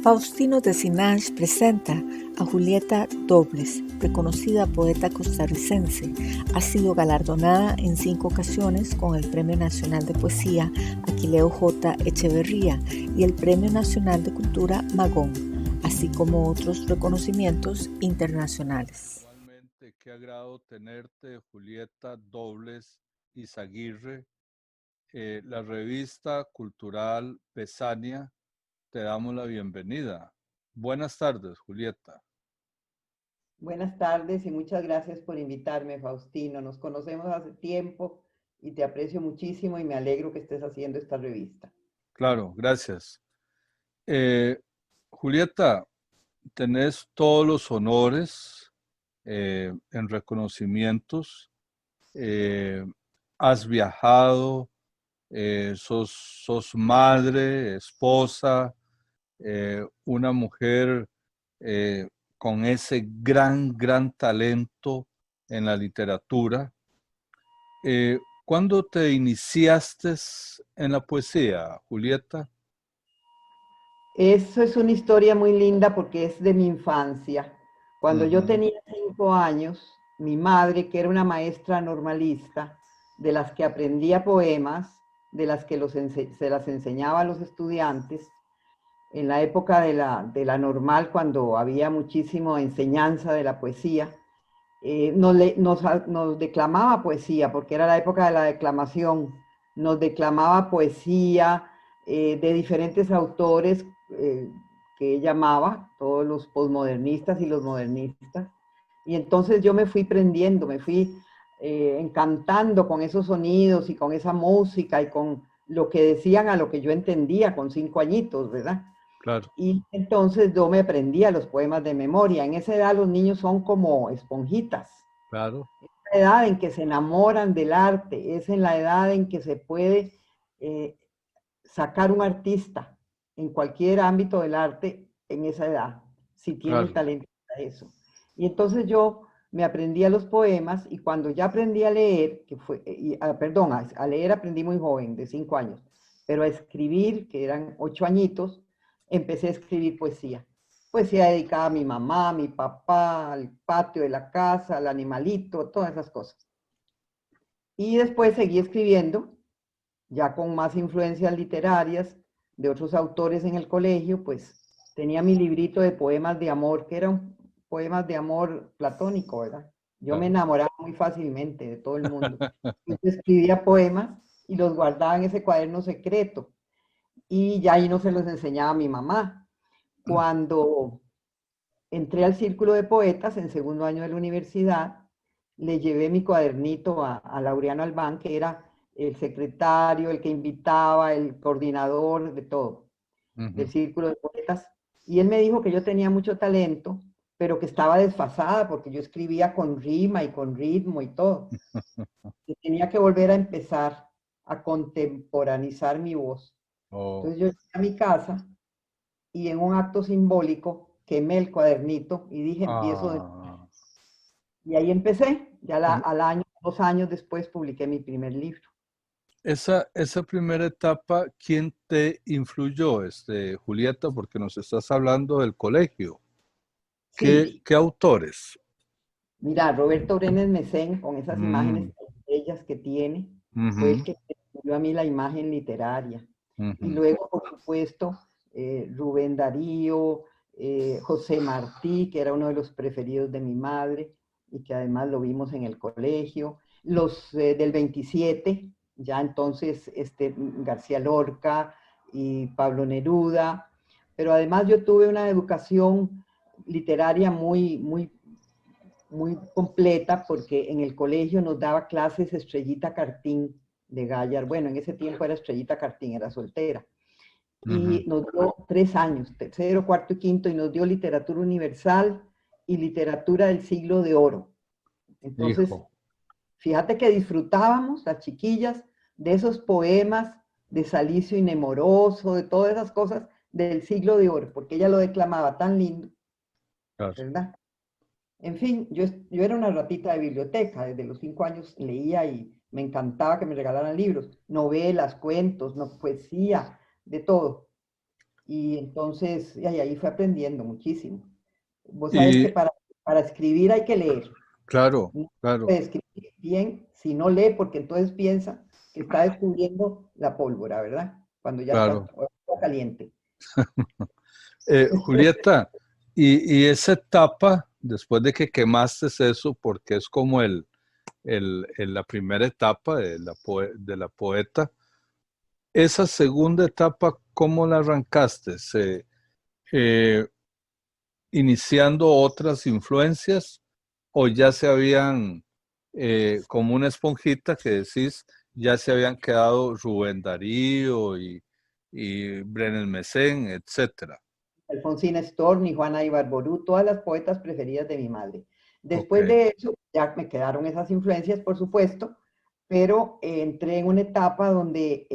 Faustino Tesinage presenta a Julieta Dobles, reconocida poeta costarricense. Ha sido galardonada en 5 ocasiones con el Premio Nacional de Poesía Aquileo J. Echeverría y el Premio Nacional de Cultura Magón, así como otros reconocimientos internacionales. Igualmente, qué agrado tenerte, Julieta Dobles Izaguirre. La revista cultural Pesania, te damos la bienvenida. Buenas tardes, Julieta. Buenas tardes y muchas gracias por invitarme, Faustino. Nos conocemos hace tiempo y te aprecio muchísimo y me alegro que estés haciendo esta revista. Claro, gracias. Julieta, tenés todos los honores en reconocimientos. Has viajado, sos madre, esposa, una mujer eh, con ese gran talento en la literatura. ¿Cuándo te iniciaste en la poesía, Julieta? Eso es una historia muy linda porque es de mi infancia. Cuando yo tenía 5 años, mi madre, que era una maestra normalista, de las que aprendía poemas, de las que se las enseñaba a los estudiantes, en la época de la normal, cuando había muchísima enseñanza de la poesía, nos declamaba poesía, porque era la época de la declamación, nos declamaba poesía de diferentes autores que ella amaba, todos los posmodernistas y los modernistas, y entonces yo me fui prendiendo, me fui encantando con esos sonidos y con esa música y con lo que decían a lo que yo entendía con 5 añitos, ¿verdad? Claro, Y entonces yo me aprendía los poemas de memoria. En esa edad los niños son como esponjitas. claro, Es la edad en que se enamoran del arte, es en la edad en que se puede eh, sacar un artista en cualquier ámbito del arte en esa edad, si tiene el claro. talento para eso. Y entonces yo me aprendía los poemas y cuando ya aprendí a leer, perdón, a leer aprendí muy joven, de 5 años, pero a escribir, que eran 8 añitos, empecé a escribir poesía. Poesía dedicada a mi mamá, a mi papá, al patio de la casa, al animalito, todas esas cosas. Y después seguí escribiendo, ya con más influencias literarias de otros autores en el colegio, pues tenía mi librito de poemas de amor, que eran poemas de amor platónico, ¿verdad? Yo me Claro. enamoraba muy fácilmente de todo el mundo. Yo escribía poemas y los guardaba en ese cuaderno secreto. Y ya ahí no se los enseñaba a mi mamá. Cuando entré al círculo de poetas en segundo año de la universidad, le llevé mi cuadernito a Laureano Albán, que era el secretario, el que invitaba, el coordinador de todo, del Ujú. círculo de poetas. Y él me dijo que yo tenía mucho talento, pero que estaba desfasada porque yo escribía con rima y con ritmo y todo. Que tenía que volver a empezar a contemporanizar mi voz. Oh, Entonces yo llegué a mi casa y en un acto simbólico quemé el cuadernito y dije, empiezo de... ah, Y ahí empecé, ya mm, al año, 2 años después publiqué mi primer libro. esa primera etapa, ¿quién te influyó, Julieta? Porque nos estás hablando del colegio. Sí, ¿Qué autores? mira, Roberto Brenes Mesén, con esas imágenes Mm, tan bellas que tiene, fue el ujú, que me dio a mí la imagen literaria. Y ujú. luego, por supuesto, Rubén Darío, José Martí, que era uno de los preferidos de mi madre y que además lo vimos en el colegio. Los del 27, ya entonces García Lorca y Pablo Neruda. Pero además yo tuve una educación literaria muy completa porque en el colegio nos daba clases Estrellita Cartín de Gallar. Bueno, en ese tiempo era Estrellita Cartín, era soltera. Ujú. Y nos dio 3 años, tercero, cuarto y quinto, y nos dio literatura universal y literatura del siglo de oro. Entonces, Hijo, fíjate que disfrutábamos, las chiquillas, de esos poemas de Salicio y Nemoroso, de todas esas cosas del siglo de oro, porque ella lo declamaba tan lindo, claro. ¿verdad? En fin, yo era una ratita de biblioteca, desde los 5 años leía y me encantaba que me regalaran libros, novelas, cuentos, no, poesía, de todo. Y entonces, y ahí fue aprendiendo muchísimo. Vos sabés que Y para escribir hay que leer. claro, No claro, puede escribir bien si no lee, porque entonces piensa que está descubriendo la pólvora, ¿verdad? Cuando ya está claro. todo caliente. Julieta, y esa etapa, después de que quemaste eso, porque es como la primera etapa de la poeta, esa segunda etapa, ¿cómo la arrancaste? Eh, ¿Iniciando otras influencias o ya se habían, como una esponjita que decís, ya se habían quedado Rubén Darío y Brenes Mesén, etcétera? Alfonsina Storni, Juana Ibarború, todas las poetas preferidas de mi madre. Ok. Después de eso, ya me quedaron esas influencias, por supuesto, pero entré en una etapa donde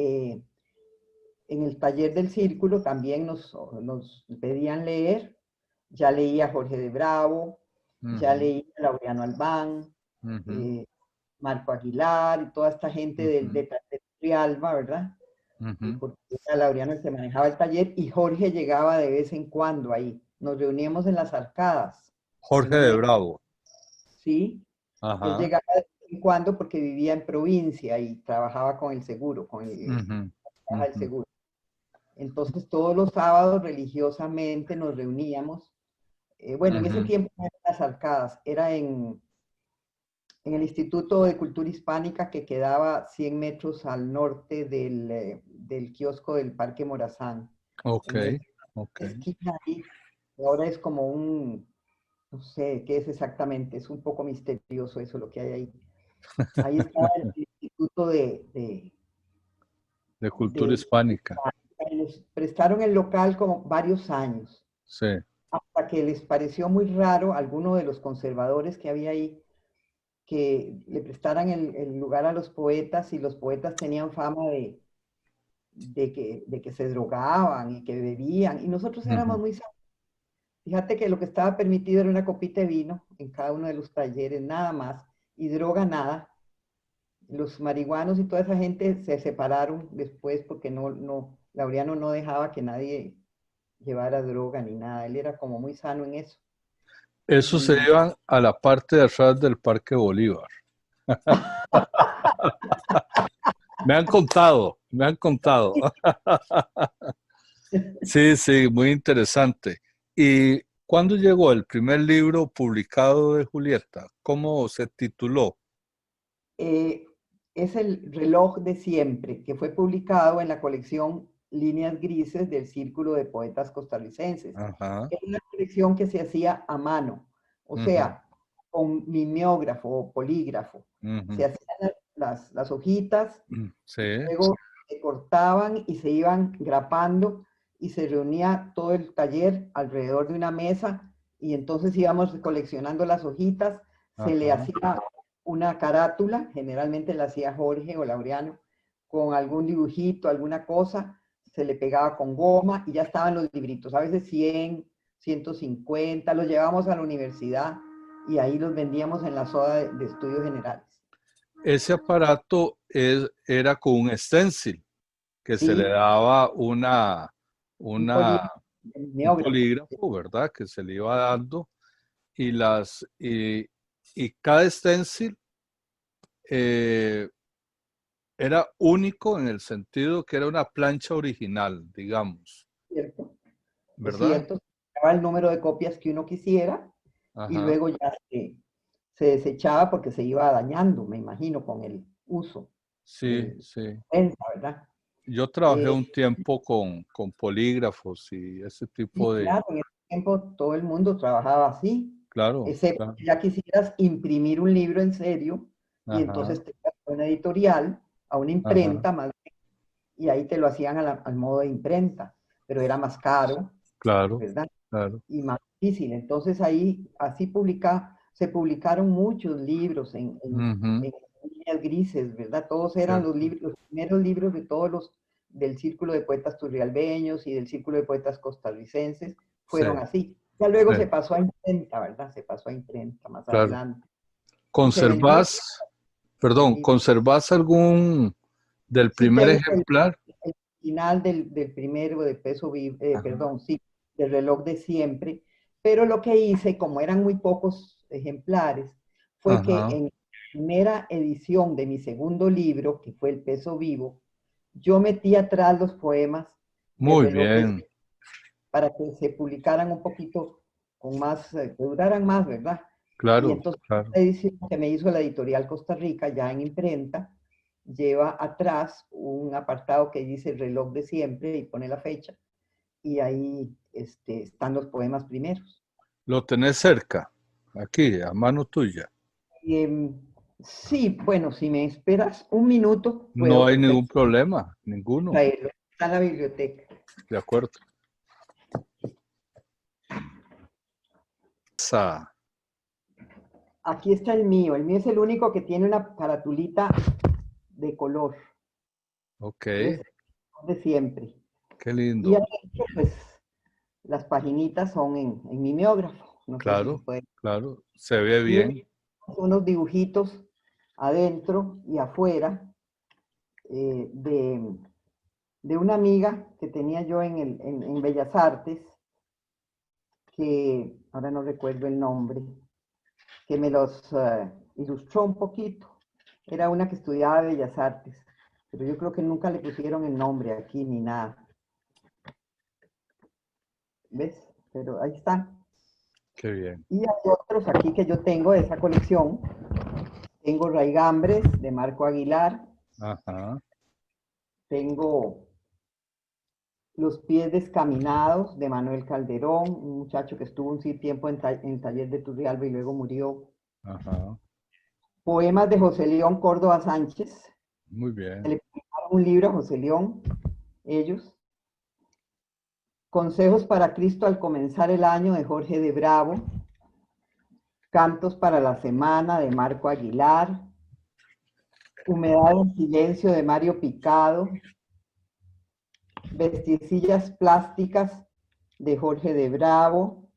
en el taller del círculo también nos pedían leer. Ya leía Jorge de Bravo, ya Ujú, leía Laureano Albán, ujú, eh, Marco Aguilar y toda esta gente ujú, de Trialba, ¿verdad? ujú. Porque era Laureano el que manejaba el taller y Jorge llegaba de vez en cuando ahí. Nos reuníamos en las arcadas, en Jorge un de eje, Bravo. ¿sí? Él Ajá. llegaba de vez en cuando porque vivía en provincia y trabajaba con el seguro, con Ujú, el ujú, seguro. Entonces todos los sábados religiosamente nos reuníamos. Bueno, en ese ujú. tiempo no eran las arcadas, era en el Instituto de Cultura Hispánica que quedaba 100 metros al norte del kiosco del Parque Morazán. Ok, En esa ok. esquina ahí, ahora es como no sé qué es exactamente, es un poco misterioso eso lo que hay ahí. Ahí estaba el Instituto De cultura de hispánica. les prestaron el local como varios años, Sí. hasta que les pareció muy raro a alguno de los conservadores que había ahí que le prestaran el lugar a los poetas y los poetas tenían fama de que se drogaban y que bebían y nosotros éramos Ujú. muy sanos. Fíjate que lo que estaba permitido era una copita de vino en cada uno de los talleres, nada más, y droga nada. Los marihuanos y toda esa gente se separaron después porque Laureano no dejaba que nadie llevara droga ni nada, él era como muy sano en eso. Eso se Y iban a la parte de atrás del Parque Bolívar. Me han contado, me han contado. Sí, sí, muy interesante. ¿Y cuándo llegó el primer libro publicado de Julieta? ¿Cómo se tituló? eh, es el reloj de siempre, que fue publicado en la colección Líneas Grises del Círculo de Poetas Costarricenses. Ajá. Es una colección que se hacía a mano, o Ujú, sea, con mimeógrafo o polígrafo. Se ujú, hacían las hojitas sí, y luego se cortaban y se iban grapando y se reunía todo el taller alrededor de una mesa y entonces íbamos coleccionando las hojitas, se le ajá. hacía una carátula, generalmente la hacía Jorge o Laureano, con algún dibujito, alguna cosa, se le pegaba con goma y ya estaban los libritos, a veces 100, 150, los llevábamos a la universidad y ahí los vendíamos en la soda de estudios generales. Ese aparato era con un stencil que se le Sí, daba un una, polígrafo, el un mimeógrafo. polígrafo, ¿verdad? Que se le iba dando y y cada stencil eh, era único en el sentido que era una plancha original, digamos, ¿Cierto? Es ¿verdad? cierto, se sacaba el número de copias que uno quisiera y Ajá. luego ya se desechaba porque se iba dañando, me imagino, con el uso Sí, del sí. prensa, ¿verdad? Yo trabajé Eh, un tiempo con polígrafos y ese sí, tipo de, claro, en ese tiempo todo el mundo trabajaba así, claro, excepto claro. que ya quisieras imprimir un libro en serio y Ajá, entonces te ibas a una editorial, a una ajá, imprenta más, y ahí te lo hacían al modo de imprenta, pero era más caro, claro, ¿verdad? claro. Y más difícil. Entonces ahí así se publicaron muchos libros Ujú, en líneas grises, ¿verdad? Todos eran cierto. los primeros libros de todos los del Círculo de Poetas Turrialbeños y del Círculo de Poetas Costarricenses, Sí, fueron así. Ya luego sí, se pasó a imprenta, ¿verdad? Se pasó a imprenta más claro. adelante. Y se vendía ¿Conservás, perdón, el libro. conservás algún del Sí primer tengo ejemplar? el original del primero de Peso Vivo, Ajá. perdón, sí, del Reloj de Siempre, pero lo que hice, como eran muy pocos ejemplares, fue que Ajá. en la primera edición de mi segundo libro, que fue El Peso Vivo, yo metí atrás los poemas del Muy Reloj de bien. Siempre para que se publicaran un poquito con más, que duraran más, ¿verdad? Y Claro, entonces claro. la edición que me hizo la editorial Costa Rica, ya en imprenta, lleva atrás un apartado que dice el Reloj de Siempre y pone la fecha, y ahí están los poemas primeros. Lo tenés cerca, aquí, a mano tuya. Y, sí, bueno, si me esperas un minuto, No puedo hay ningún perfectamente problema, ninguno. traerlo. Está en la biblioteca. De acuerdo. Esa, Aquí está el mío. El mío es el único que tiene una caratulita de color. ok, ¿Ves? De siempre. qué Y lindo. adentro, pues, las paginitas son en mimeógrafo. No sé si se Claro, puede. claro, se ve Y bien. unos dibujitos adentro y afuera de una amiga que tenía yo en Bellas Artes, que ahora no recuerdo el nombre, que me los ilustró un poquito. Era una que estudiaba Bellas Artes, pero yo creo que nunca le pusieron el nombre aquí ni nada. ¿Ves? Pero ahí están. Qué bien. Y hay otros aquí que yo tengo de esa colección. Tengo Raigambres de Marco Aguilar. Ajá. Tengo Los pies descaminados de Manuel Calderón, un muchacho que estuvo un tiempo en Taller de Turrialba y luego murió. Ajá. Poemas de José León Córdoba Sánchez. Muy bien. Le publicaron un libro a José León, ellos. Consejos para Cristo al comenzar el año de Jorge de Bravo. Cantos para la semana de Marco Aguilar. Humedad en silencio de Mario Picado. Vesticillas plásticas de Jorge de Bravo.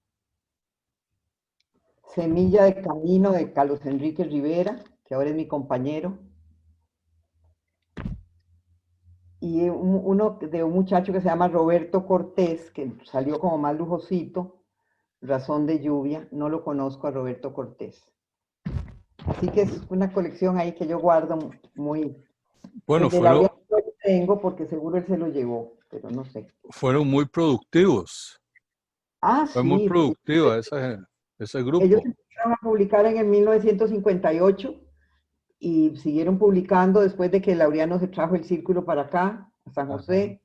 Semilla de Camino de Carlos Enrique Rivera, que ahora es mi compañero. Y uno de un muchacho que se llama Roberto Cortés, que salió como más lujosito, Razón de Lluvia. No lo conozco a Roberto Cortés. Así que es una colección ahí que yo guardo muy... Bueno, El de Laureano lo tengo porque seguro él se lo llevó, pero no sé. fueron muy productivos. Ah, Fue muy sí. productivo ese Ellos grupo. empezaron a publicar en el 1958 y siguieron publicando después de que Laureano se trajo el círculo para acá, a San Ajá. José,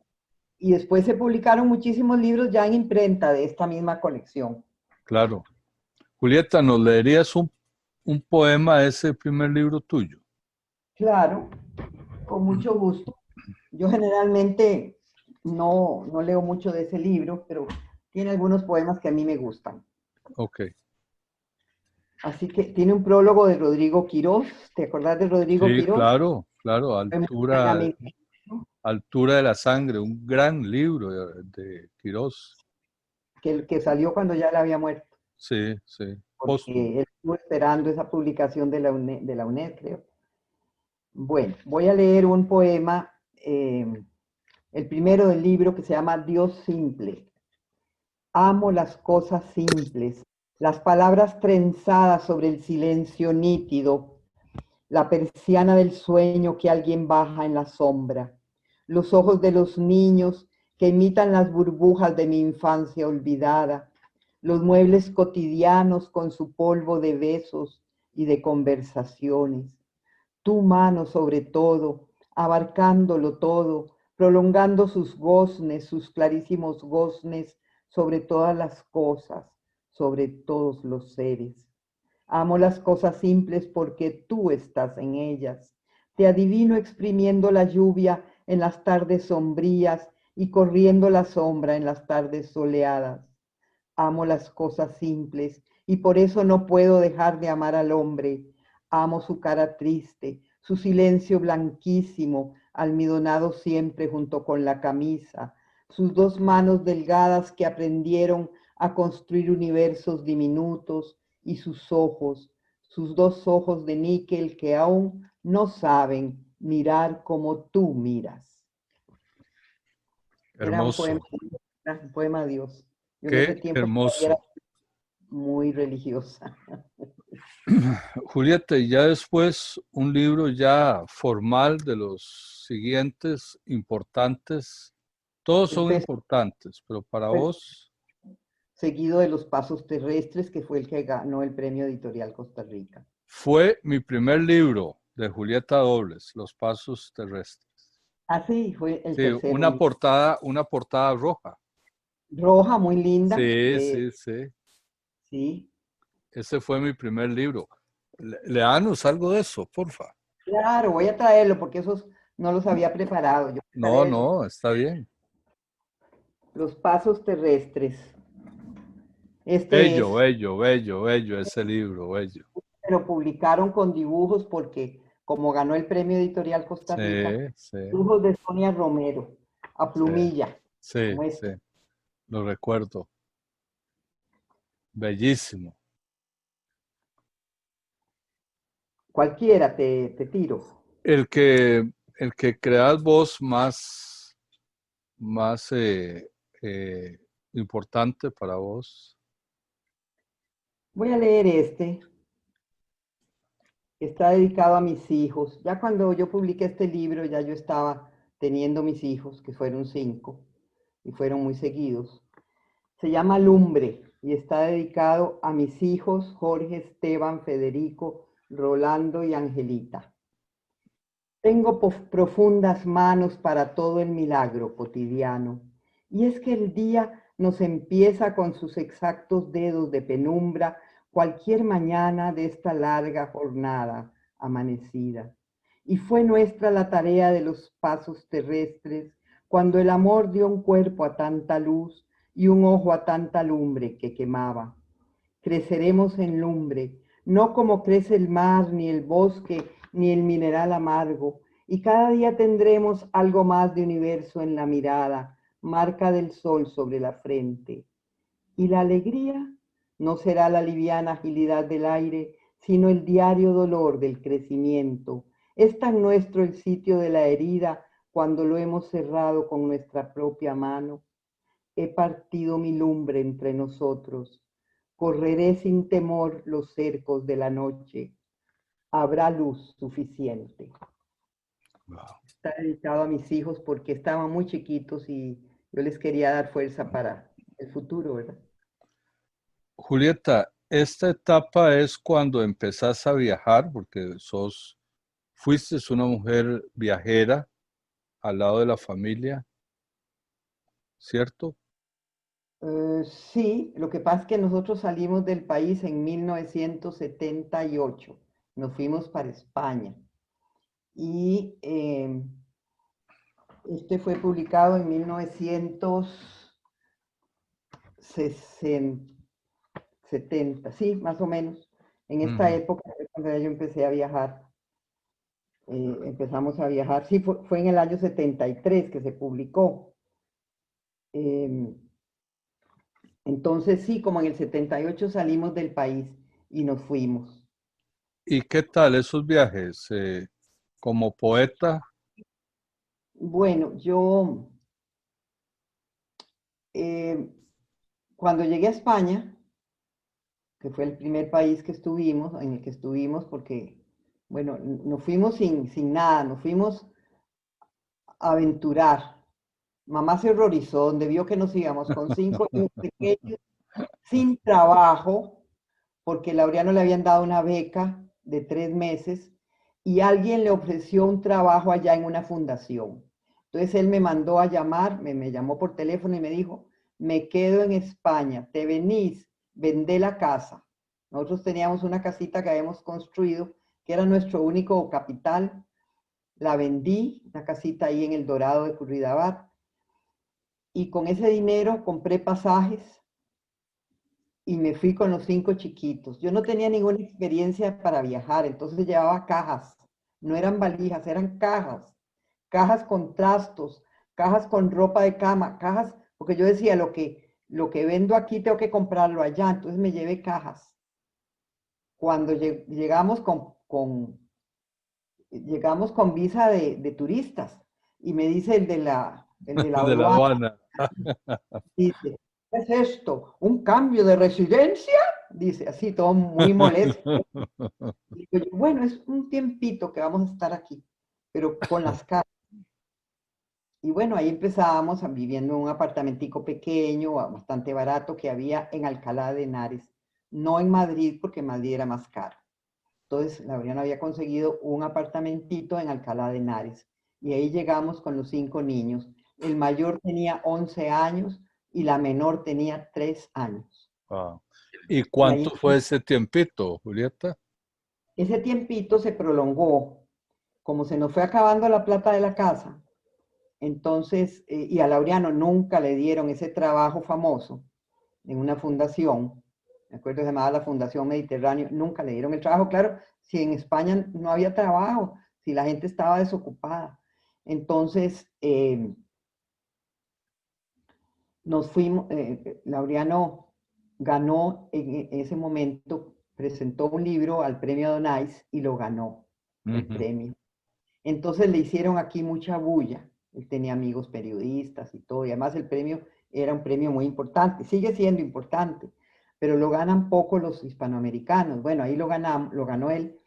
y después se publicaron muchísimos libros ya en imprenta de esta misma colección. Claro. Julieta, ¿nos leerías un poema de ese primer libro tuyo? Claro, con mucho gusto. Yo generalmente no leo mucho de ese libro, pero tiene algunos poemas que a mí me gustan. Ok. Así que tiene un prólogo de Rodrigo Quirós. ¿Te acordás de Rodrigo Sí, Quirós? claro, claro. Fue muy buen amigo, Altura de la sangre, un gran libro de Quirós. que salió cuando ya le había muerto, Sí, sí. Póstumo. porque él estuvo esperando esa publicación de la UNED, creo. Bueno, voy a leer un poema, el primero del libro, que se llama Dios simple. Amo las cosas simples, las palabras trenzadas sobre el silencio nítido, la persiana del sueño que alguien baja en la sombra, los ojos de los niños que imitan las burbujas de mi infancia olvidada, los muebles cotidianos con su polvo de besos y de conversaciones, tu mano sobre todo, abarcándolo todo, prolongando sus goznes, sus clarísimos goznes sobre todas las cosas, sobre todos los seres. Amo las cosas simples porque tú estás en ellas. Te adivino exprimiendo la lluvia en las tardes sombrías y corriendo la sombra en las tardes soleadas. Amo las cosas simples y por eso no puedo dejar de amar al hombre. Amo su cara triste, su silencio blanquísimo, almidonado siempre junto con la camisa, sus dos manos delgadas que aprendieron a construir universos diminutos y sus dos ojos de níquel que aún no saben mirar como tú miras. Era Hermoso. un poema a Dios. Yo en ese Qué tiempo todavía era hermoso. muy religiosa. Julieta, y ya después un libro ya formal de los siguientes importantes. Todos son Empezó, importantes, pero para pues, vos seguido de Los Pasos Terrestres, que fue el que ganó el Premio Editorial Costa Rica. fue mi primer libro de Julieta Dobles, Los Pasos Terrestres. Ah, sí, fue el Sí, tercero mío. una portada roja. Roja, muy linda. Sí, sí, sí. Sí, Ese fue mi primer libro. Leanos algo de eso, porfa. claro, voy a traerlo porque esos no los había preparado. Yo No, preparé eso. no, está bien. Los Pasos Terrestres. Este Bello, es, bello, bello, bello ese libro, bello. lo publicaron con dibujos porque como ganó el Premio Editorial Costa Sí, Rica, sí, dibujos de Sonia Romero, a sí, plumilla, sí, como sí, este. lo recuerdo. Bellísimo. Cualquiera te tiro. El que, el que creas vos más eh, importante para vos. Voy a leer este, que está dedicado a mis hijos. Ya cuando yo publiqué este libro, ya yo estaba teniendo mis hijos, que fueron 5, y fueron muy seguidos. Se llama Lumbre y está dedicado a mis hijos Jorge, Esteban, Federico, Rolando y Angelita. Tengo profundas manos para todo el milagro cotidiano. Y es que el día nos empieza con sus exactos dedos de penumbra cualquier mañana de esta larga jornada amanecida. Y fue nuestra la tarea de los pasos terrestres cuando el amor dio un cuerpo a tanta luz y un ojo a tanta lumbre que quemaba. Creceremos en lumbre, no como crece el mar, ni el bosque, ni el mineral amargo, y cada día tendremos algo más de universo en la mirada, marca del sol sobre la frente. Y la alegría no será la liviana agilidad del aire, sino el diario dolor del crecimiento. Es tan nuestro el sitio de la herida cuando lo hemos cerrado con nuestra propia mano. He partido mi lumbre entre nosotros. Correré sin temor los cercos de la noche. Habrá luz suficiente. Wow. Está dedicado a mis hijos porque estaban muy chiquitos y yo les quería dar fuerza para el futuro, ¿verdad? Julieta, esta etapa es cuando empezás a viajar, porque fuiste una mujer viajera al lado de la familia, ¿cierto? Sí, lo que pasa es que nosotros salimos del país en 1978. Nos fuimos para España. Y este fue publicado en 1970, sí, más o menos. En esta época fue cuando yo empecé a viajar. Empezamos a viajar, sí, fue en el año 73 que se publicó. Entonces, sí, como en el 78 salimos del país y nos fuimos. ¿Y qué tal esos viajes? Como poeta, Bueno, yo cuando llegué a España, que fue el primer país que estuvimos, en el que estuvimos, porque, bueno, nos fuimos sin nada, nos fuimos a aventurar. Mamá se horrorizó, donde vio que nos íbamos con 5 niños pequeños, sin trabajo, porque Laureano le habían dado una beca de 3 meses y alguien le ofreció un trabajo allá en una fundación. Entonces él me mandó a llamar, me llamó por teléfono y me dijo, me quedo en España, te venís, vendé la casa. Nosotros teníamos una casita que habíamos construido, que era nuestro único capital. La vendí, una casita ahí en El Dorado de Curridabat, y con ese dinero compré pasajes y me fui con los 5 chiquitos. Yo no tenía ninguna experiencia para viajar, entonces llevaba cajas. No eran valijas, eran cajas. Cajas con trastos, cajas con ropa de cama, cajas, porque yo decía, lo que vendo aquí tengo que comprarlo allá, entonces me llevé cajas. Cuando llegamos llegamos con visa de turistas y me dice el de la de la aduana, aduana. Dice, ¿qué es esto? ¿Un cambio de residencia? Dice, así todo muy molesto. Digo yo, bueno, es un tiempito que vamos a estar aquí, pero con las casas. Y bueno, ahí empezábamos viviendo en un apartamentico pequeño, bastante barato, que había en Alcalá de Henares. No en Madrid, porque Madrid era más caro. Entonces, Laureano había conseguido un apartamentito en Alcalá de Henares. Y ahí llegamos con los 5 niños. El mayor tenía 11 años y la menor tenía 3 años. Ah. ¿Y Y ahí, cuánto fue ese tiempito, Julieta? ese tiempito se prolongó. Como se nos fue acabando la plata de la casa, entonces, y a Laureano nunca le dieron ese trabajo famoso en una fundación, me acuerdo, se llamaba la Fundación Mediterráneo, nunca le dieron el trabajo, claro, si en España no había trabajo, si la gente estaba desocupada. Entonces, nos fuimos, Laureano ganó en ese momento, presentó un libro al premio Donais y lo ganó, el premio. Entonces le hicieron aquí mucha bulla. Él tenía amigos periodistas y todo, y además el premio era un premio muy importante, sigue siendo importante, pero lo ganan poco los hispanoamericanos. Bueno, ahí lo ganó él.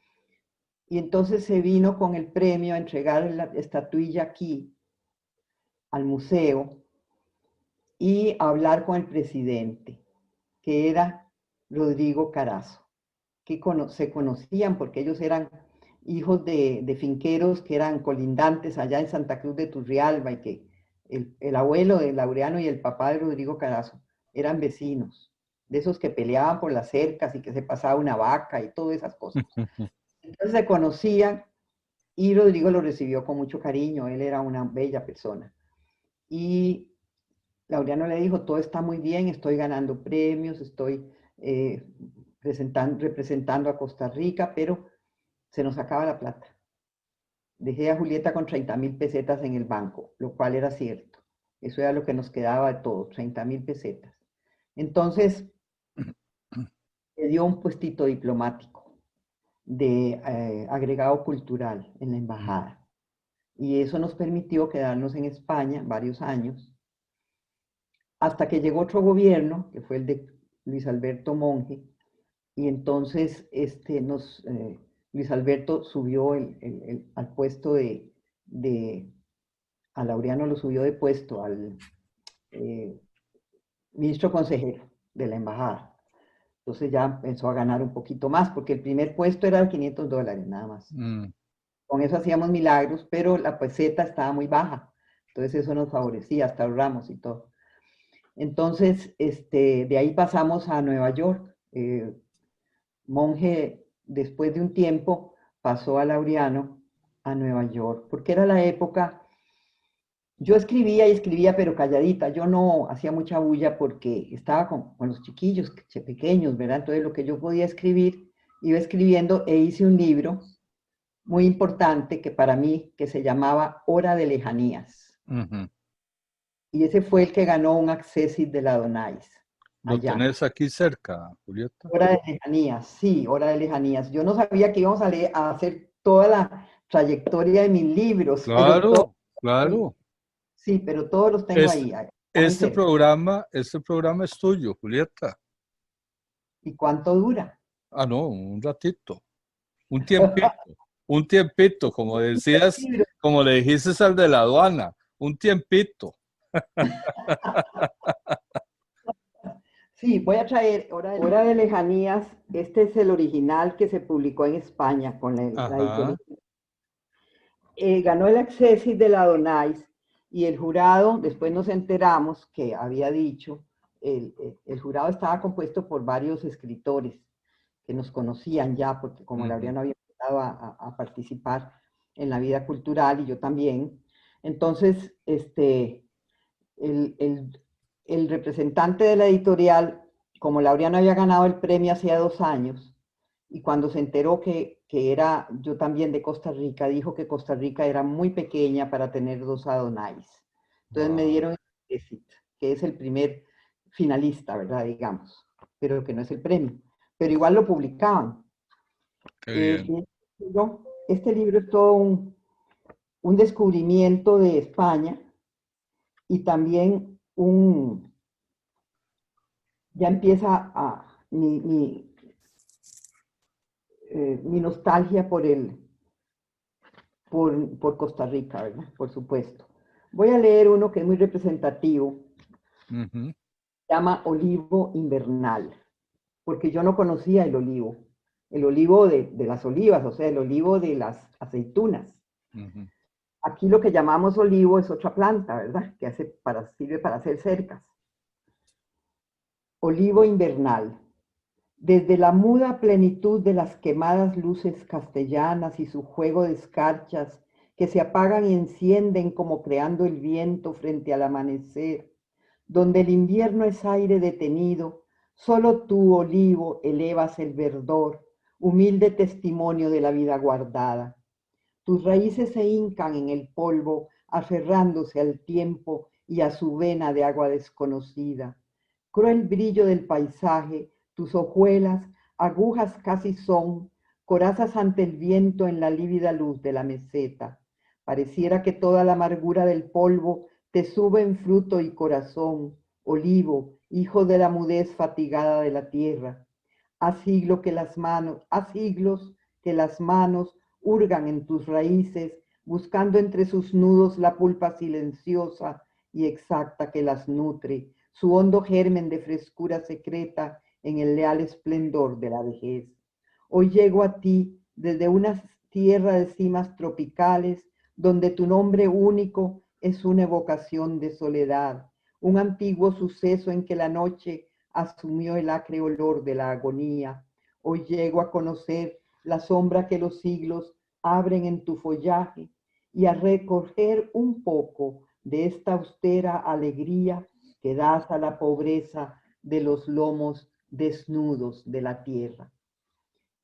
Y entonces se vino con el premio a entregar la estatuilla aquí al museo y a hablar con el presidente, que era Rodrigo Carazo, que se conocían porque ellos eran hijos de finqueros que eran colindantes allá en Santa Cruz de Turrialba, y que el abuelo de Laureano y el papá de Rodrigo Carazo eran vecinos, de esos que peleaban por las cercas y que se pasaba una vaca y todas esas cosas. Entonces se conocían y Rodrigo lo recibió con mucho cariño, él era una bella persona. Y Laureano le dijo, todo está muy bien, estoy ganando premios, estoy representando a Costa Rica, pero se nos acaba la plata. Dejé a Julieta con 30.000 pesetas en el banco, lo cual era cierto. Eso era lo que nos quedaba de todo, 30.000 pesetas. Entonces, le dio un puestito diplomático de agregado cultural en la embajada. Y eso nos permitió quedarnos en España varios años, hasta que llegó otro gobierno, que fue el de Luis Alberto Monge, y entonces Luis Alberto subió al puesto a Laureano lo subió de puesto al ministro consejero de la embajada. Entonces ya empezó a ganar un poquito más, porque el primer puesto era de $500 nada más. Con eso hacíamos milagros, pero la peseta estaba muy baja. Entonces eso nos favorecía, hasta ahorramos y todo. Entonces, de ahí pasamos a Nueva York. Monge, después de un tiempo, pasó a Laureano a Nueva York, porque era la época, yo escribía y escribía, pero calladita, yo no hacía mucha bulla porque estaba con los chiquillos pequeños, ¿verdad? Entonces lo que yo podía escribir, iba escribiendo e hice un libro muy importante que para mí, que se llamaba Hora de Lejanías. Y ese fue el que ganó un Accessit de la Donais. ¿Lo tenés aquí cerca, Julieta? Hora de Lejanías, sí, Hora de Lejanías. Yo no sabía que íbamos a hacer toda la trayectoria de mis libros. Claro, claro. Sí, pero todos los tengo ahí. Este programa es tuyo, Julieta. ¿Y cuánto dura? Ah, no, un ratito. Un tiempito, como decías, como le dijiste al de la aduana, un tiempito. Sí, voy a traer Hora de Lejanías. Este es el original que se publicó en España con la editorial. Ganó el Accessit de la Donais y el jurado, después nos enteramos que había dicho, el jurado estaba compuesto por varios escritores que nos conocían ya, porque como Laureano había empezado a participar en la vida cultural y yo también. Entonces, el representante de la editorial, como Laureano había ganado el premio hacía 2 años, y cuando se enteró que era yo también de Costa Rica, dijo que Costa Rica era muy pequeña para tener 2 Adonais. Entonces me dieron el Accessit, que es el primer finalista, ¿verdad? Digamos, pero que no es el premio. Pero igual lo publicaban. Este libro es todo un descubrimiento de España y también ya empieza mi nostalgia por Costa Rica, ¿verdad? Por supuesto. Voy a leer uno que es muy representativo, Ujú, se llama Olivo Invernal, porque yo no conocía el olivo de las olivas, o sea, el olivo de las aceitunas. ujú. Aquí lo que llamamos olivo es otra planta, ¿verdad? Que sirve para hacer cercas. Olivo invernal. Desde la muda plenitud de las quemadas luces castellanas y su juego de escarchas que se apagan y encienden como creando el viento frente al amanecer, donde el invierno es aire detenido, solo tú, olivo, elevas el verdor, humilde testimonio de la vida guardada. Tus raíces se hincan en el polvo, aferrándose al tiempo y a su vena de agua desconocida. Cruel brillo del paisaje, tus hojuelas, agujas casi son, corazas ante el viento en la lívida luz de la meseta. Pareciera que toda la amargura del polvo te sube en fruto y corazón, olivo, hijo de la mudez fatigada de la tierra. Haz siglos que las manos hurgan en tus raíces, buscando entre sus nudos la pulpa silenciosa y exacta que las nutre, su hondo germen de frescura secreta en el leal esplendor de la vejez. Hoy llego a ti desde una tierra de cimas tropicales, donde tu nombre único es una evocación de soledad, un antiguo suceso en que la noche asumió el acre olor de la agonía. Hoy llego a conocer la sombra que los siglos abren en tu follaje y a recoger un poco de esta austera alegría que das a la pobreza de los lomos desnudos de la tierra.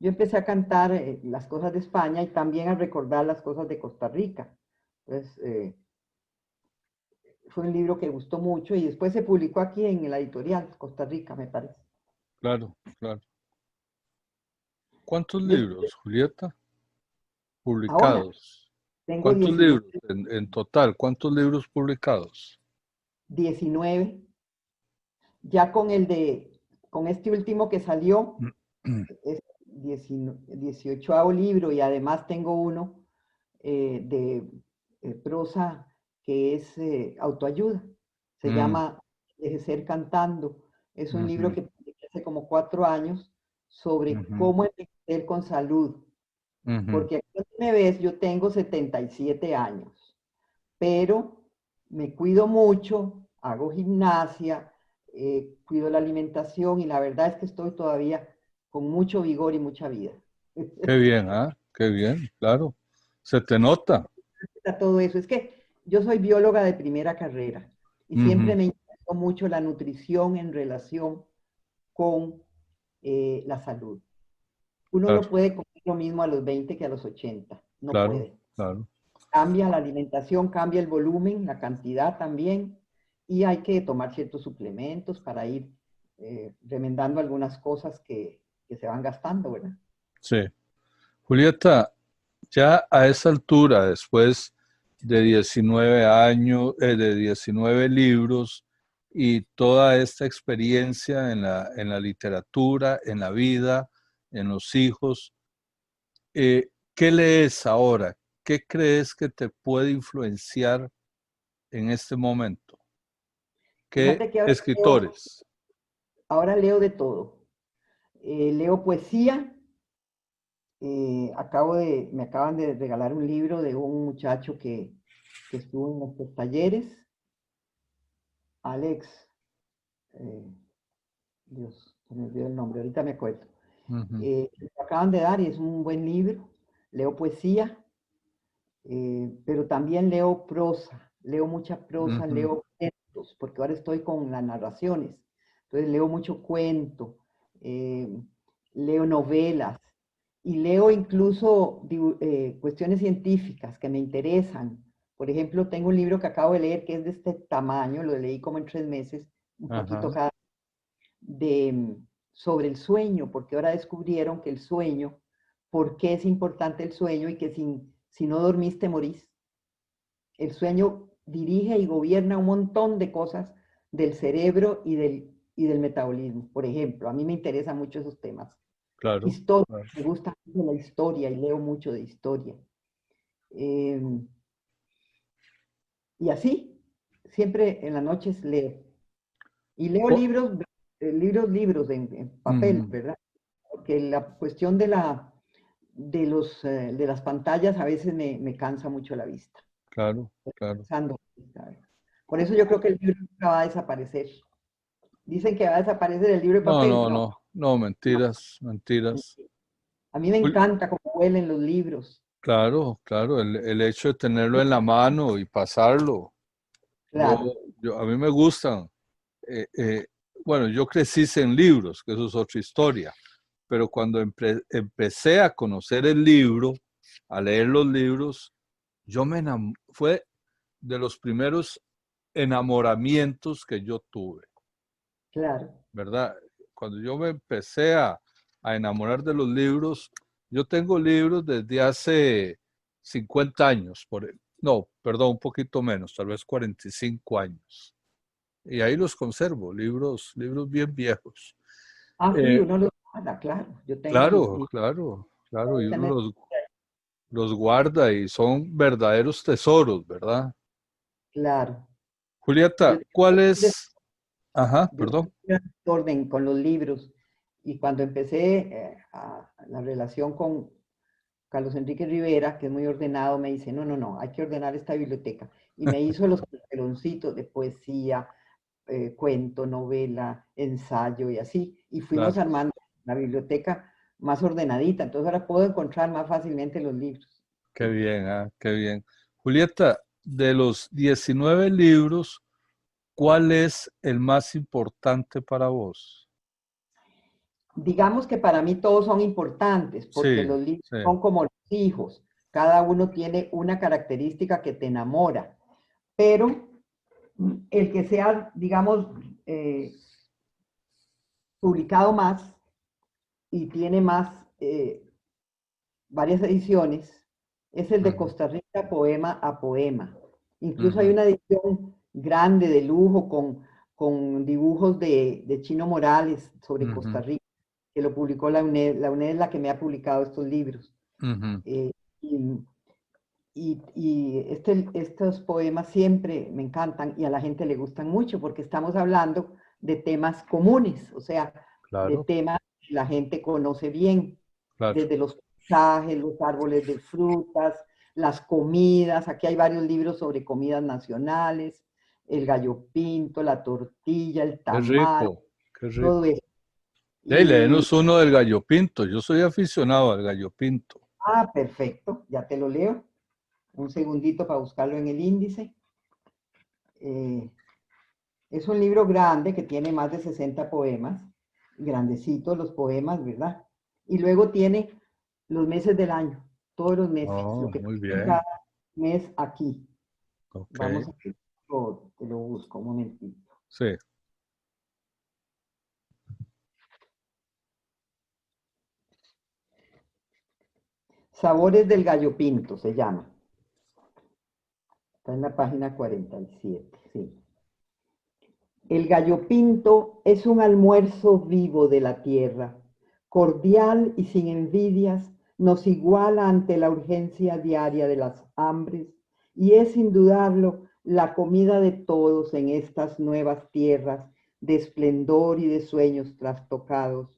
Yo empecé a cantar las cosas de España y también a recordar las cosas de Costa Rica. Entonces, fue un libro que gustó mucho y después se publicó aquí en la editorial Costa Rica, me parece. Claro, claro. ¿Cuántos Después, libros, Julieta, ahora publicados? tengo ¿Cuántos libros en total? ¿Cuántos libros publicados? 19, ya con este último que salió, es 18º libro y además tengo uno de prosa que es autoayuda. Se Mm, llama Envejecer Cantando. Es un libro ujú, que publiqué hace como 4 años sobre ujú, cómo envejecer con salud. ujú. Porque aquí me ves, yo tengo 77 años, pero me cuido mucho, hago gimnasia, cuido la alimentación y la verdad es que estoy todavía con mucho vigor y mucha vida. Qué bien, ¿ah? Qué bien, claro. Se te nota. Todo eso. Es que yo soy bióloga de primera carrera y siempre Ujú, me interesó mucho la nutrición en relación con la salud. Uno no claro, puede comer lo mismo a los 20 que a los 80, no claro, puede. claro. Cambia la alimentación, cambia el volumen, la cantidad también, y hay que tomar ciertos suplementos para ir remendando algunas cosas que se van gastando, ¿verdad? Sí. Julieta, ya a esa altura, después de 19 años, de 19 libros y toda esta experiencia en la literatura, en la vida, en los hijos, ¿qué lees ahora? ¿Qué crees que te puede influenciar en este momento? ¿Qué Fíjate que escritores? ahora leo de todo. Leo poesía. Me acaban de regalar un libro de un muchacho que estuvo en nuestros talleres, Alex, eh, Dios, se me olvidó el nombre, ahorita me acuerdo. Ujú, Me lo acaban de dar y es un buen libro. Leo poesía, pero también leo prosa, leo mucha prosa, ujú, leo cuentos, porque ahora estoy con las narraciones. Entonces leo mucho cuento, eh, leo novelas y leo incluso cuestiones científicas que me interesan. Por ejemplo, tengo un libro que acabo de leer que es de este tamaño, lo leí como en 3 meses, un poquito ajá, cada, sobre el sueño, porque ahora descubrieron que el sueño, por qué es importante el sueño y que si no dormiste morís. El sueño dirige y gobierna un montón de cosas del cerebro y del metabolismo. Por ejemplo, a mí me interesan mucho esos temas. claro, Historia, claro. me gusta mucho la historia y leo mucho de historia. Eh, y así, siempre en las noches leo. Y leo Oh, libros, libros en papel, ujú, ¿verdad? Porque la cuestión de las pantallas a veces me cansa mucho la vista. claro, Estoy claro. cansando la vista, ¿verdad? Por eso yo creo que el libro nunca va a desaparecer. Dicen que va a desaparecer el libro de No, papel. no, No, no, no, no. mentiras, mentiras. A mí me Jul- encanta cómo huelen los libros. Claro, claro, el hecho de tenerlo en la mano y pasarlo. Yo, Claro, a mí me gustan. eh, eh, bueno, yo crecí en libros, que eso es otra historia, pero cuando empecé a conocer el libro, a leer los libros, fue de los primeros enamoramientos que yo tuve, claro. ¿verdad? Cuando yo me empecé a enamorar de los libros, yo tengo libros desde hace 50 años, no, perdón, un poquito menos, tal vez 45 años. Y ahí los conservo, libros bien viejos. Ah, sí, Eh, uno los guarda, claro. Yo tengo mis claro, libros. claro, claro, y uno Tener- los guarda y son verdaderos tesoros, ¿verdad? Claro. Yo, Julieta, ¿cuál es? Ajá, yo perdón. tenía orden con los libros. Y cuando empecé la relación con Carlos Enrique Rivera, que es muy ordenado, me dice, no, no, no, hay que ordenar esta biblioteca. Y me hizo los carteloncitos de poesía, cuento, novela, ensayo y así. Y fuimos Claro, armando la biblioteca más ordenadita. Entonces ahora puedo encontrar más fácilmente los libros. qué bien, qué bien. Julieta, de los 19 libros, ¿cuál es el más importante para vos? Digamos que para mí todos son importantes porque Sí, los libros sí. son como los hijos. Cada uno tiene una característica que te enamora, pero el que sea, digamos, publicado más y tiene más, varias ediciones, es el de Ujú, Costa Rica poema a poema. Incluso hay ujú, una edición grande de lujo con dibujos de Chino Morales sobre Costa ujú, Rica, que lo publicó la UNED. La UNED es la que me ha publicado estos libros. ujú. Eh, y estos poemas siempre me encantan y a la gente le gustan mucho porque estamos hablando de temas comunes, o sea, de Claro, temas que la gente conoce bien, claro. desde los paisajes, los árboles de frutas, las comidas. Aquí hay varios libros sobre comidas nacionales, el gallo pinto, la tortilla, el Qué tamal, rico, qué todo rico. eso. Hey, Y, léenos uno del gallo pinto. Yo soy aficionado al gallo pinto. perfecto, ya te lo leo. Un segundito para buscarlo en el índice. Eh, Es un libro grande que tiene más de 60 poemas, grandecitos los poemas, ¿verdad? Y luego tiene los meses del año, todos los meses, lo Oh, que muy pasa en cada bien. mes aquí. Ok, Vamos a ver, te lo busco un momentito. sí. Sabores del gallo pinto se llama. Está en la página 47, sí. El gallo pinto es un almuerzo vivo de la tierra, cordial y sin envidias, nos iguala ante la urgencia diaria de las hambres y es indudable la comida de todos en estas nuevas tierras de esplendor y de sueños trastocados,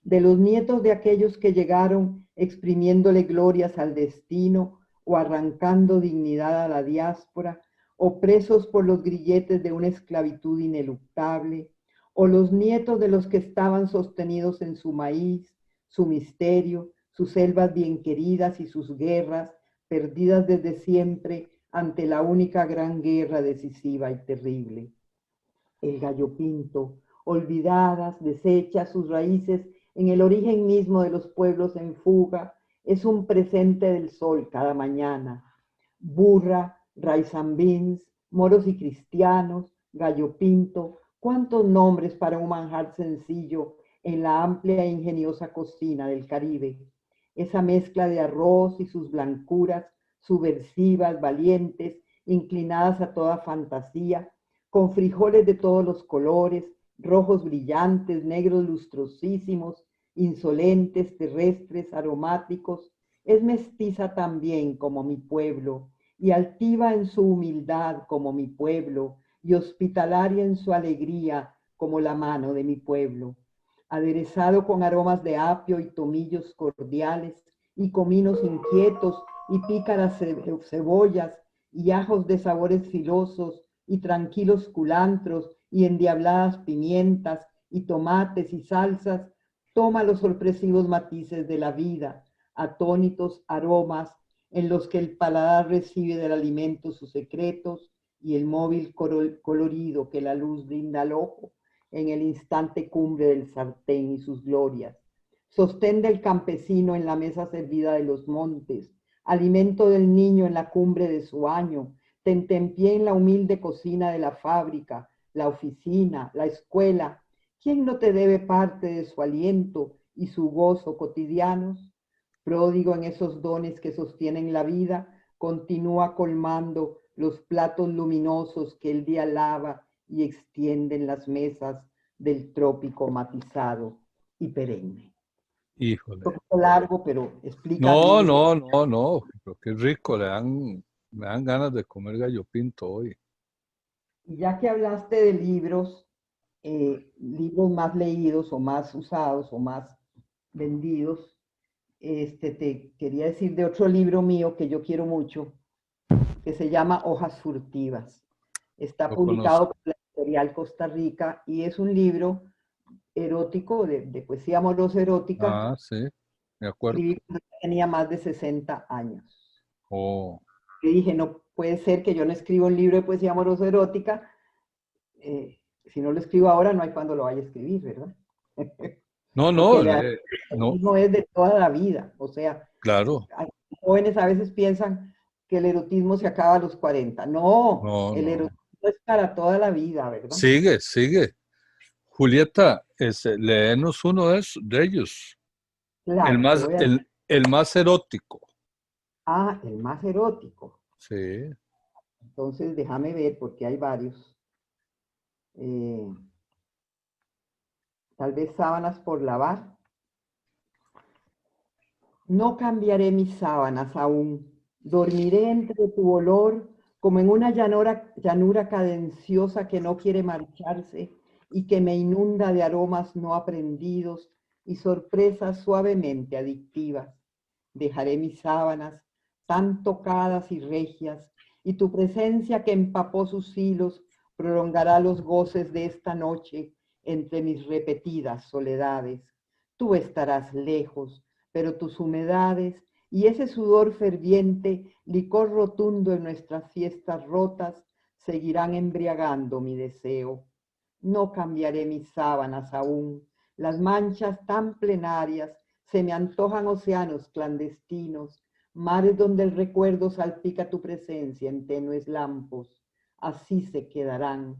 de los nietos de aquellos que llegaron exprimiéndole glorias al destino o arrancando dignidad a la diáspora, o presos por los grilletes de una esclavitud ineluctable, o los nietos de los que estaban sostenidos en su maíz, su misterio, sus selvas bien queridas y sus guerras, perdidas desde siempre ante la única gran guerra decisiva y terrible. El gallo pinto, olvidadas, deshechas sus raíces en el origen mismo de los pueblos en fuga, es un presente del sol cada mañana. Burra, raizambins, moros y cristianos, gallo pinto, cuántos nombres para un manjar sencillo en la amplia e ingeniosa cocina del Caribe. Esa mezcla de arroz y sus blancuras, subversivas, valientes, inclinadas a toda fantasía, con frijoles de todos los colores, rojos brillantes, negros lustrosísimos, insolentes, terrestres, aromáticos. Es mestiza también como mi pueblo, y altiva en su humildad como mi pueblo, y hospitalaria en su alegría como la mano de mi pueblo. Aderezado con aromas de apio y tomillos cordiales, y cominos inquietos, y pícaras cebollas, y ajos de sabores filosos, y tranquilos culantros, y endiabladas pimientas, y tomates y salsas, toma los sorpresivos matices de la vida, atónitos aromas en los que el paladar recibe del alimento sus secretos, y el móvil colorido que la luz brinda al ojo en el instante cumbre del sartén y sus glorias. Sostén del campesino en la mesa servida de los montes, alimento del niño en la cumbre de su año, tentempié en la humilde cocina de la fábrica, la oficina, la escuela. ¿Quién no te debe parte de su aliento y su gozo cotidianos? Pródigo en esos dones que sostienen la vida, continúa colmando los platos luminosos que el día lava y extiende en las mesas del trópico matizado y perenne. Híjole. Un poco largo, pero explica No, bien. no, no, no, pero qué rico, me dan ganas de comer gallo pinto hoy. Y ya que hablaste de libros, libros más leídos o más usados o más vendidos, te quería decir de otro libro mío que yo quiero mucho, que se llama Hojas Furtivas. Está Lo publicado conozco. por la editorial Costa Rica y es un libro erótico, de poesía amorosa erótica. Ah, sí, de acuerdo. Escribí cuando tenía más de 60 años. Oh, Y dije, no puede ser que yo no escriba un libro de poesía amorosa erótica. Si no lo escribo ahora, no hay cuando lo vaya a escribir, ¿verdad? no, Porque no, el no, erotismo es de toda la vida. O sea, claro, jóvenes a veces piensan que el erotismo se acaba a los 40. No, no, el no. erotismo es para toda la vida, ¿verdad? Sigue, sigue. Julieta, léenos uno de ellos. El Claro, te más, voy a... el más erótico. Ah, el más erótico. Sí. Entonces, déjame ver, porque hay varios. Tal vez sábanas por lavar. No cambiaré mis sábanas aún. Dormiré entre tu olor como en una llanura cadenciosa que no quiere marcharse y que me inunda de aromas no aprendidos y sorpresas suavemente adictivas. Dejaré mis sábanas tan tocadas y regias, y tu presencia que empapó sus hilos prolongará los goces de esta noche entre mis repetidas soledades. Tú estarás lejos, pero tus humedades y ese sudor ferviente, licor rotundo en nuestras fiestas rotas, seguirán embriagando mi deseo. No cambiaré mis sábanas aún, las manchas tan plenarias se me antojan océanos clandestinos, mares donde el recuerdo salpica tu presencia en tenues lampos. Así se quedarán,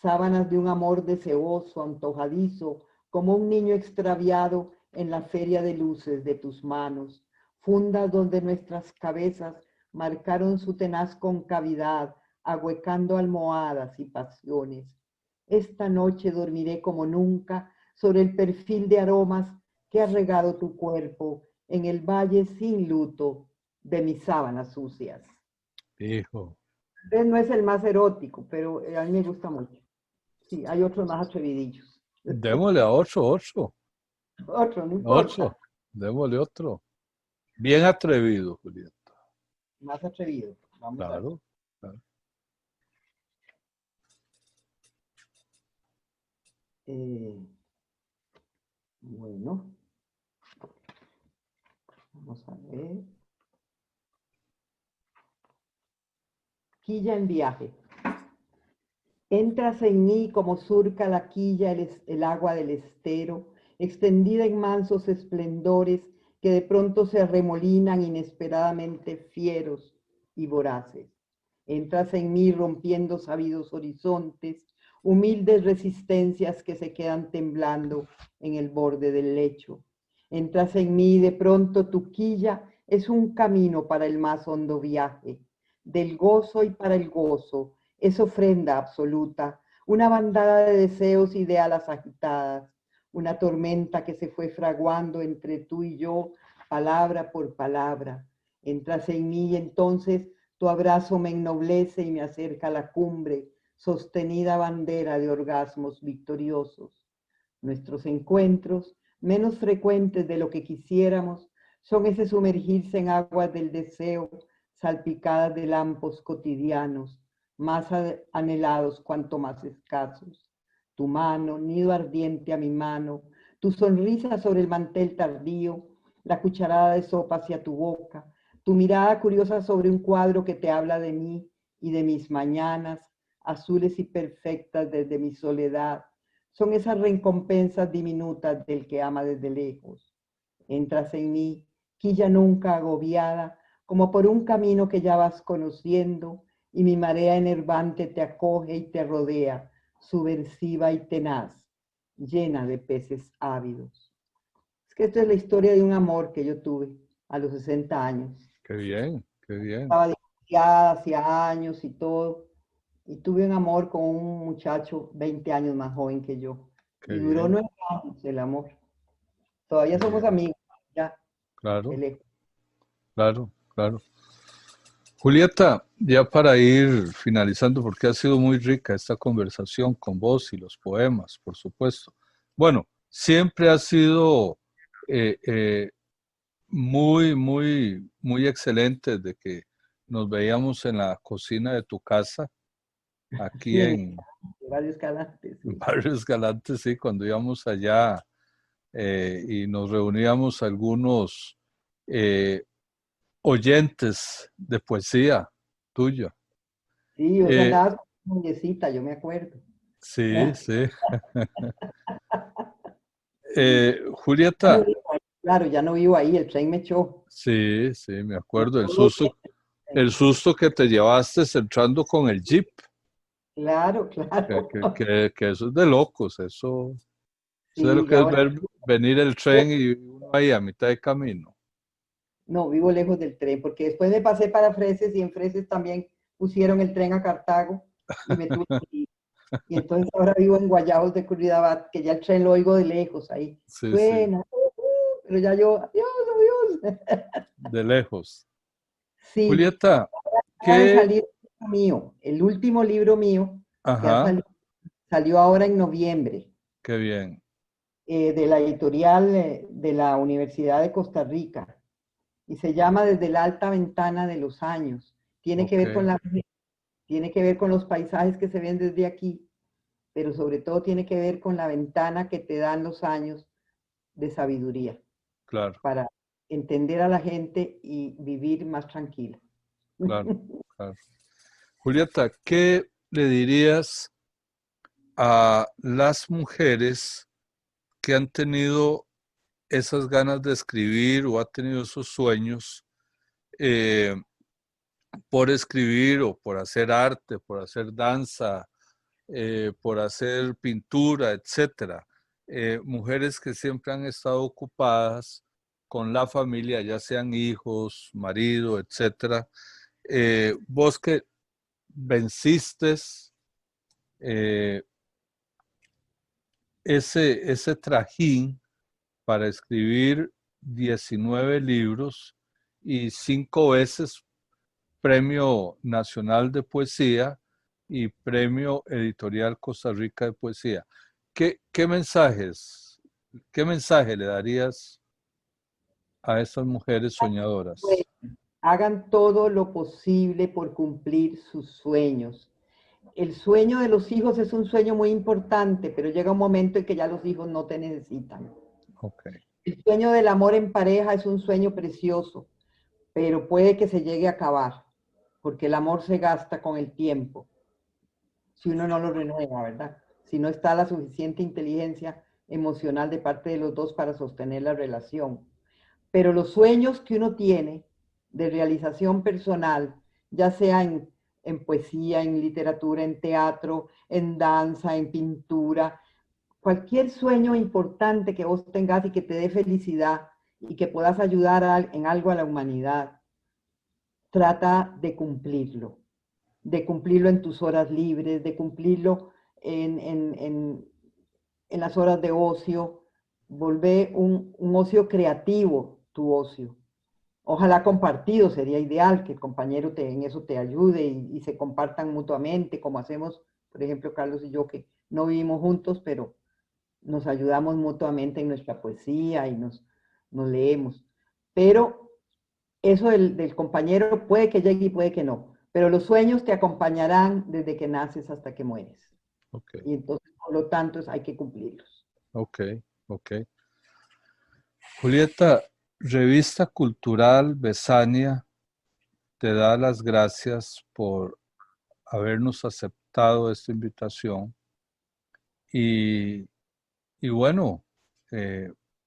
sábanas de un amor deseoso, antojadizo, como un niño extraviado en la feria de luces de tus manos, fundas donde nuestras cabezas marcaron su tenaz concavidad, ahuecando almohadas y pasiones. Esta noche dormiré como nunca sobre el perfil de aromas que ha regado tu cuerpo en el valle sin luto de mis sábanas sucias. Hijo. No es el más erótico, pero a mí me gusta mucho. Sí, hay otros más atrevidillos. Démosle a otro. Otro, no Otro. importa. Démosle otro. Bien atrevido, Julieta. Más atrevido. Vamos a ver. Claro, claro. Bueno, vamos a ver. Quilla en viaje. Entras en mí como surca la quilla el agua del estero, extendida en mansos esplendores que de pronto se arremolinan inesperadamente fieros y voraces. Entras en mí rompiendo sabidos horizontes, humildes resistencias que se quedan temblando en el borde del lecho. Entras en mí y de pronto tu quilla es un camino para el más hondo viaje, del gozo y para el gozo, es ofrenda absoluta, una bandada de deseos y de alas agitadas, una tormenta que se fue fraguando entre tú y yo, palabra por palabra. Entras en mí y entonces tu abrazo me ennoblece y me acerca a la cumbre, sostenida bandera de orgasmos victoriosos. Nuestros encuentros, menos frecuentes de lo que quisiéramos, son ese sumergirse en aguas del deseo, salpicadas de lampos cotidianos, más anhelados cuanto más escasos. Tu mano, nido ardiente a mi mano, tu sonrisa sobre el mantel tardío, la cucharada de sopa hacia tu boca, tu mirada curiosa sobre un cuadro que te habla de mí y de mis mañanas, azules y perfectas desde mi soledad, son esas recompensas diminutas del que ama desde lejos. Entras en mí, quilla nunca agobiada, como por un camino que ya vas conociendo, y mi marea enervante te acoge y te rodea, subversiva y tenaz, llena de peces ávidos. Es que esta es la historia de un amor que yo tuve a los 60 años. Qué bien, qué bien. Estaba divorciada hacía años y todo, y tuve un amor con un muchacho 20 años más joven que yo. Qué Y duró bien, 9 años el amor. Todavía qué somos bien. amigos, ya, de Claro, lejos. claro, claro. Julieta, ya para ir finalizando, porque ha sido muy rica esta conversación con vos y los poemas, por supuesto. Bueno, siempre ha sido eh, eh, muy, muy, muy excelente de que nos veíamos en la cocina de tu casa, aquí Sí, en Radio Escalante, sí. Barrio Escalante, sí, cuando íbamos allá y nos reuníamos algunos eh, oyentes de poesía tuya. Sí, vos Eh, andabas con una muñecita, yo me acuerdo. sí, sí. Ya no Julieta, vivo ahí, claro, ya no vivo ahí, el tren me echó. sí, sí, me Me acuerdo echó 2 veces el el tren. susto que te llevaste entrando con el jeep, Claro, claro. que eso es de locos, eso, ¿sabes lo Sí, y que es ahora ver venir el tren y uno ahí a mitad de camino? no, vivo lejos del tren, porque después me pasé para Freses y en Freses también pusieron el tren a Cartago y me tuve que ir. Y entonces ahora vivo en Guayabos de Curridabat, que ya el tren lo oigo de lejos ahí. Sí, sí, Suena, pero ya yo, adiós, adiós. de lejos. Sí, Julieta, acaba de ¿qué? salir el libro mío, el último libro mío que ha Ajá, salió ahora en noviembre, qué bien, de la editorial de la Universidad de Costa Rica, y se llama Desde la alta ventana de los años. Tiene que ok, ver con tiene que ver con los paisajes que se ven desde aquí, pero sobre todo tiene que ver con la ventana que te dan los años de sabiduría claro, para entender a la gente y vivir más tranquila. claro, claro. Julieta, ¿qué le dirías a las mujeres que han tenido esas ganas de escribir o ha tenido esos sueños eh, por escribir o por hacer arte, por hacer danza, por hacer pintura, etcétera? Mujeres que siempre han estado ocupadas con la familia, ya sean hijos, marido, etcétera. Vos que venciste eh, ese trajín para escribir 19 libros y 5 veces Premio Nacional de Poesía y Premio Editorial Costa Rica de Poesía. ¿Qué qué mensaje le darías a estas mujeres Pues, soñadoras? hagan todo lo posible por cumplir sus sueños. El sueño de los hijos es un sueño muy importante, pero llega un momento en que ya los hijos no te necesitan. Ok, El sueño del amor en pareja es un sueño precioso, pero puede que se llegue a acabar, porque el amor se gasta con el tiempo, si uno no lo renueva, ¿verdad? Si no está la suficiente inteligencia emocional de parte de los dos para sostener la relación. Pero los sueños que uno tiene de realización personal, ya sea en poesía, en literatura, en teatro, en danza, en pintura, cualquier sueño importante que vos tengas y que te dé felicidad y que puedas ayudar en algo a la humanidad, trata de cumplirlo. de cumplirlo en tus horas libres, de cumplirlo en las horas de ocio. Volver un ocio creativo, tu ocio. Ojalá compartido, sería ideal que el compañero en eso te ayude y se compartan mutuamente, como hacemos, por ejemplo, Carlos y yo, que no vivimos juntos, pero nos ayudamos mutuamente en nuestra poesía y nos leemos. Pero eso del compañero puede que llegue y puede que no, pero los sueños te acompañarán desde que naces hasta que mueres. Ok, Y entonces, por lo tanto, hay que cumplirlos. ok, ok. Julieta, Revista Cultural Besania te da las gracias por habernos aceptado esta invitación y, y bueno,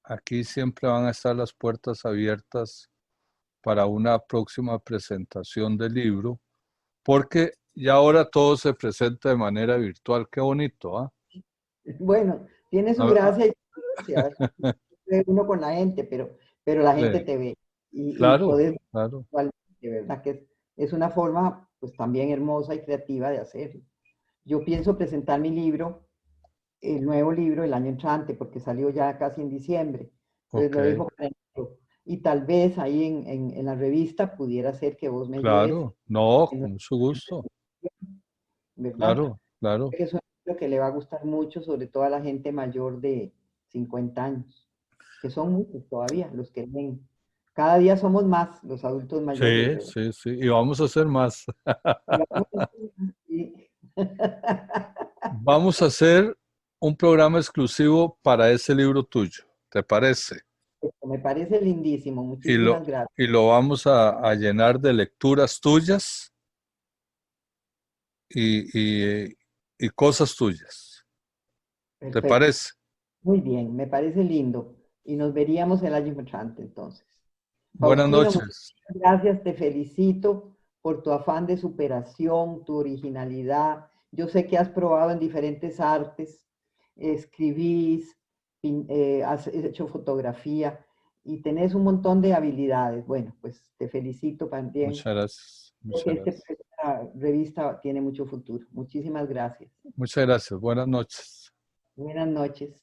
aquí siempre van a estar las puertas abiertas para una próxima presentación del libro, porque ya ahora todo se presenta de manera virtual. Qué bonito, ¿ah? Bueno, tiene su Ah, gracia y su gracia, a veces ve uno con la gente, pero la gente sí, te ve y claro, poder, claro. de verdad que es una forma pues también hermosa y creativa de hacerlo. Yo pienso presentar mi libro, el nuevo libro, el año entrante, porque salió ya casi en diciembre, entonces Ok, lo dejo para enero. Y tal vez ahí en la revista pudiera ser que vos me lleves, claro. No, en con mucho gusto. ¿verdad? Claro, claro. Que es un libro que le va a gustar mucho, sobre todo a la gente mayor de 50 años, que son muchos todavía los que leen. Cada día somos más los adultos mayores, Sí, ¿verdad? sí, sí. Y vamos a hacer más. Y vamos a hacer más, sí. Vamos a hacer un programa exclusivo para ese libro tuyo, ¿te parece? Me parece lindísimo, Y muchísimas lo, gracias. y lo vamos a llenar de lecturas tuyas y cosas tuyas. ¿Te Perfecto, parece? muy bien, me parece lindo. Y nos veríamos el año entrante entonces. Buenas Faustino, muchas noches. gracias, te felicito por tu afán de superación, tu originalidad. Yo sé que has probado en diferentes artes, escribís, has hecho fotografía y tenés un montón de habilidades. Bueno, pues te felicito también, Muchas gracias. porque Muchas gracias. esta revista tiene mucho futuro. Muchísimas gracias. Muchas gracias. Buenas noches. Buenas noches.